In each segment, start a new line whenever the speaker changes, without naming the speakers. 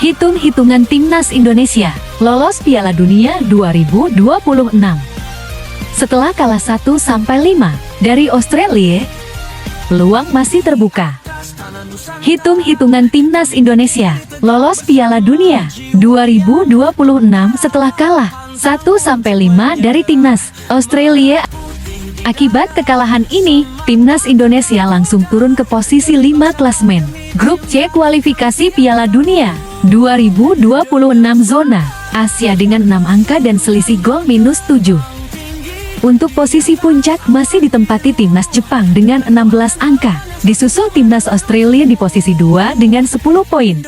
Hitung-hitungan Timnas Indonesia lolos Piala Dunia 2026. Setelah kalah 1-5 dari Australia, peluang masih terbuka. Hitung-hitungan Timnas Indonesia lolos Piala Dunia 2026 setelah kalah 1-5 dari Timnas Australia. Akibat kekalahan ini, Timnas Indonesia langsung turun ke posisi 5 klasemen Grup C kualifikasi Piala Dunia 2026 zona Asia dengan 6 angka dan selisih gol -7. Untuk posisi puncak masih ditempati Timnas Jepang dengan 16 angka, disusul Timnas Australia di posisi 2 dengan 10 poin.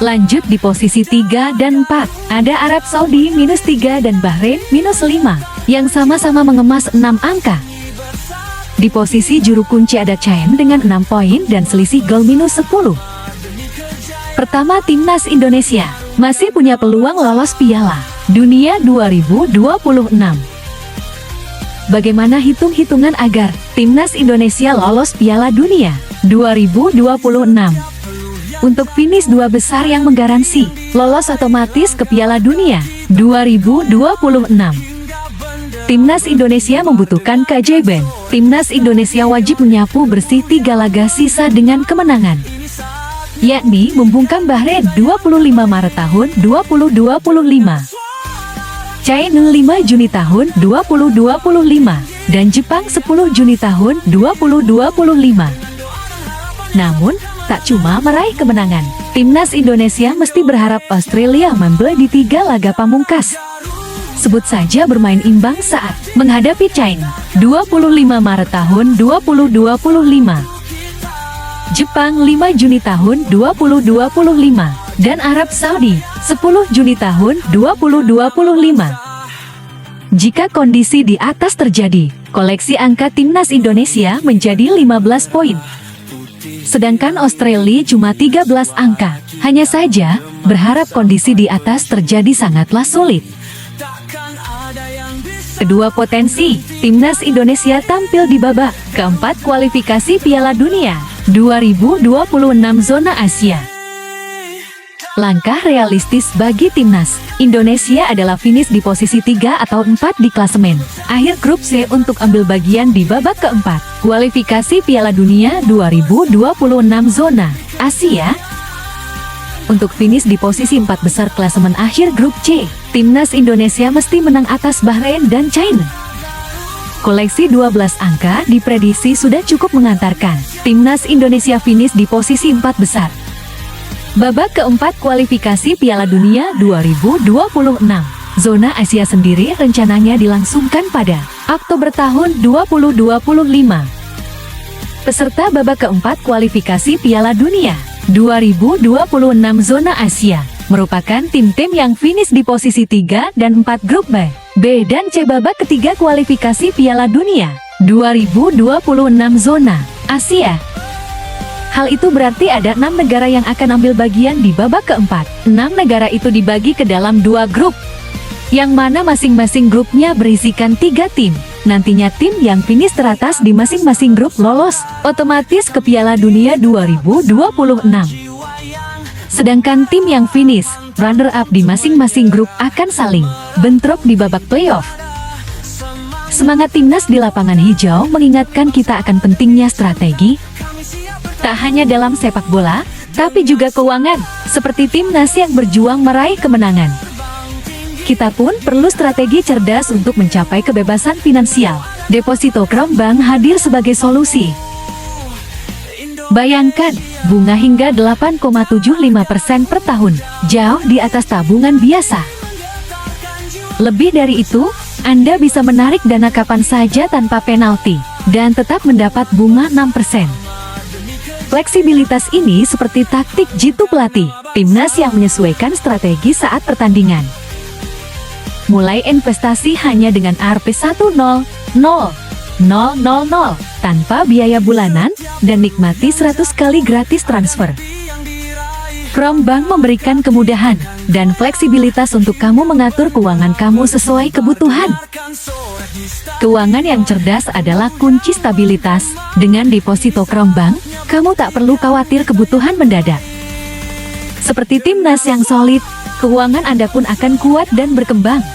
Lanjut di posisi 3 dan 4, ada Arab Saudi -3 dan Bahrain -5, yang sama-sama mengemas 6 angka. Di posisi juru kunci ada China dengan 6 poin dan selisih gol -10. Pertama, Timnas Indonesia masih punya peluang lolos Piala Dunia 2026. Bagaimana hitung-hitungan agar Timnas Indonesia lolos Piala Dunia 2026? Untuk finish 2 besar yang menggaransi lolos otomatis ke Piala Dunia 2026. Timnas Indonesia membutuhkan keajaiban. Timnas Indonesia wajib menyapu bersih 3 laga sisa dengan kemenangan, yakni membungkam Bahrain 25 Maret tahun 2025, China 5 Juni tahun 2025, dan Jepang 10 Juni tahun 2025. Namun, tak cuma meraih kemenangan, Timnas Indonesia mesti berharap Australia membeli di 3 laga pamungkas. Sebut saja bermain imbang saat menghadapi China 25 Maret tahun 2025, Jepang 5 Juni tahun 2025, dan Arab Saudi 10 Juni tahun 2025. Jika kondisi di atas terjadi, koleksi angka Timnas Indonesia menjadi 15 poin. Sedangkan Australia cuma 13 angka. Hanya saja, berharap kondisi di atas terjadi sangatlah sulit. Kedua potensi, Timnas Indonesia tampil di babak keempat kualifikasi Piala Dunia 2026 zona Asia. Langkah realistis bagi Timnas Indonesia adalah finish di posisi 3 atau 4 di klasemen akhir Grup C untuk ambil bagian di babak keempat kualifikasi Piala Dunia 2026 zona Asia. Untuk finish di posisi 4 besar klasemen akhir Grup C, Timnas Indonesia mesti menang atas Bahrain dan China. Koleksi 12 angka diprediksi sudah cukup mengantarkan Timnas Indonesia finish di posisi 4 besar. Babak keempat kualifikasi Piala Dunia 2026 zona Asia sendiri rencananya dilangsungkan pada Oktober tahun 2025. Peserta babak keempat kualifikasi Piala Dunia 2026 zona Asia merupakan tim-tim yang finish di posisi 3 dan 4 Grup B dan C babak ketiga kualifikasi Piala Dunia 2026 zona Asia. Hal itu berarti ada 6 negara yang akan ambil bagian di babak keempat. 6 negara itu dibagi ke dalam 2 grup, yang mana masing-masing grupnya berisikan 3 tim. Nantinya tim yang finish teratas di masing-masing grup lolos otomatis ke Piala Dunia 2026. Sedangkan tim yang finish runner-up di masing-masing grup akan saling bentrok di babak playoff. Semangat Timnas di lapangan hijau mengingatkan kita akan pentingnya strategi, tak hanya dalam sepak bola, tapi juga keuangan, seperti Timnas yang berjuang meraih kemenangan. Kita pun perlu strategi cerdas untuk mencapai kebebasan finansial. Deposito Krom Bank hadir sebagai solusi. Bayangkan, bunga hingga 8,75% per tahun, jauh di atas tabungan biasa. Lebih dari itu, Anda bisa menarik dana kapan saja tanpa penalti, dan tetap mendapat bunga 6%. Fleksibilitas ini seperti taktik jitu pelatih Timnas yang menyesuaikan strategi saat pertandingan. Mulai investasi hanya dengan Rp 100.000 tanpa biaya bulanan dan nikmati 100 kali gratis transfer. Krom Bank memberikan kemudahan dan fleksibilitas untuk kamu mengatur keuangan kamu sesuai kebutuhan. Keuangan yang cerdas adalah kunci stabilitas. Dengan deposito Krom Bank, kamu tak perlu khawatir kebutuhan mendadak. Seperti timnas yang solid, keuangan Anda pun akan kuat dan berkembang.